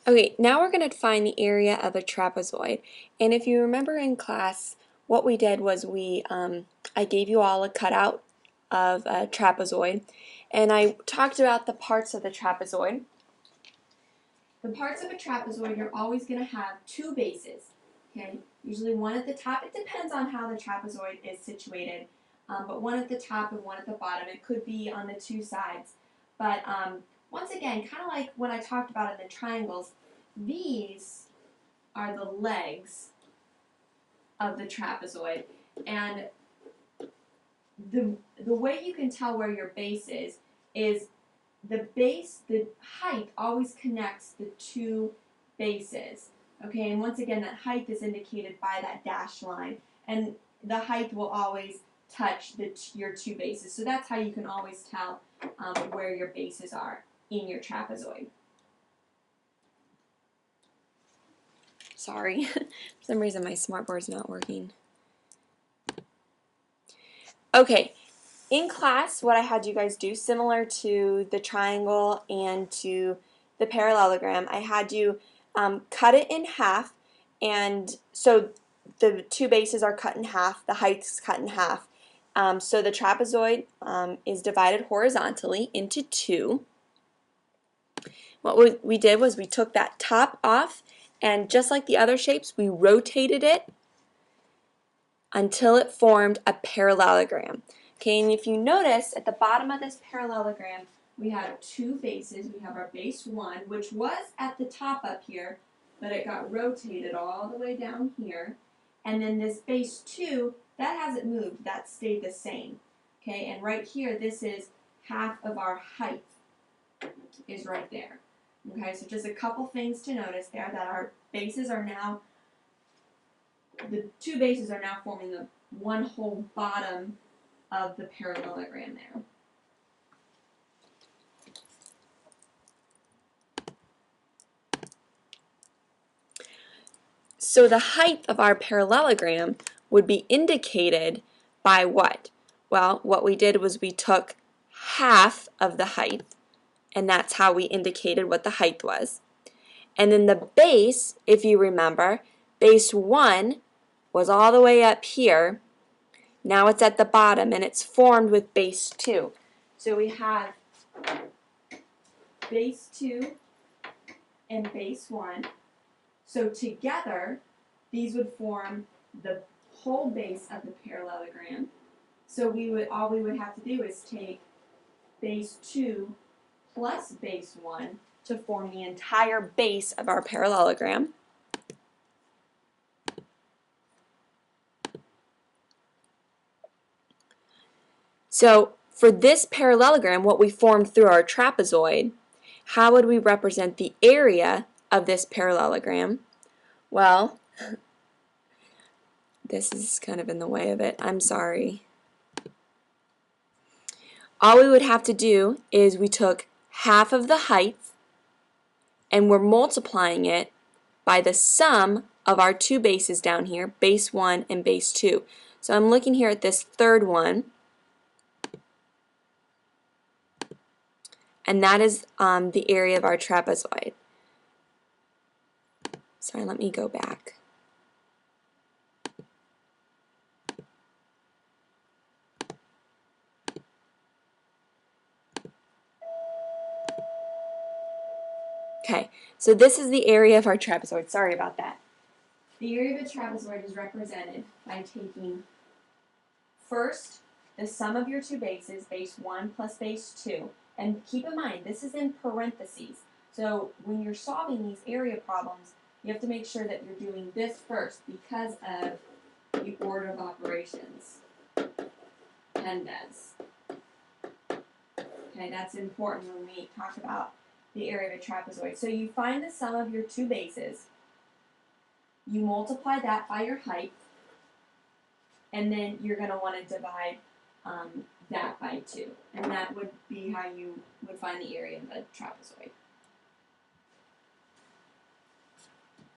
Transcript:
Okay, now we're going to find the area of a trapezoid. And if you remember in class, what we did was I gave you all a cutout of a trapezoid, and I talked about the parts of the trapezoid. The parts of a trapezoid, you're always going to have two bases, okay? Usually one at the top. It depends on how the trapezoid is situated, but one at the top and one at the bottom. It could be on the two sides. But once again, kind of like what I talked about in the triangles, these are the legs of the trapezoid. And the way you can tell where your base is the height always connects the two bases. Okay, and once again, that height is indicated by that dashed line. And the height will always touch your two bases. So that's how you can always tell where your bases are in your trapezoid. Sorry, for some reason my smartboard's not working. Okay, in class, what I had you guys do, similar to the triangle and to the parallelogram, I had you cut it in half, and so the two bases are cut in half, the height's cut in half. So the trapezoid is divided horizontally into two. What we did was we took that top off, and just like the other shapes, we rotated it until it formed a parallelogram. Okay, and if you notice at the bottom of this parallelogram, we have two bases. We have our base 1, which was at the top up here, but it got rotated all the way down here. And then this base 2, that hasn't moved, that stayed the same. Okay, and right here, this is half of our height is right there. Okay, so just a couple things to notice there, that our bases are now, the two bases are now forming the one whole bottom of the parallelogram there. So the height of our parallelogram would be indicated by what? Well, what we did was we took half of the height, and that's how we indicated what the height was. And then the base, if you remember, base 1 was all the way up here. Now it's at the bottom, and it's formed with base 2. So we have base 2 and base 1. So together, these would form the whole base of the parallelogram. So all we would have to do is take base 2 plus base 1 to form the entire base of our parallelogram. So for this parallelogram, what we formed through our trapezoid, how would we represent the area of this parallelogram? Well, this is kind of in the way of it. I'm sorry. All we would have to do is we took half of the height and we're multiplying it by the sum of our two bases down here, base 1 and base 2. So I'm looking here at this third one, and that is the area of our trapezoid. Sorry, let me go back. Okay, so this is the area of our trapezoid. Sorry about that. The area of a trapezoid is represented by taking first the sum of your two bases, base 1 plus base 2. And keep in mind, this is in parentheses. So when you're solving these area problems, you have to make sure that you're doing this first because of the order of operations. Pendes. Okay, that's important when we talk about the area of a trapezoid. So you find the sum of your two bases, you multiply that by your height, and then you're going to want to divide that by 2. And that would be how you would find the area of a trapezoid.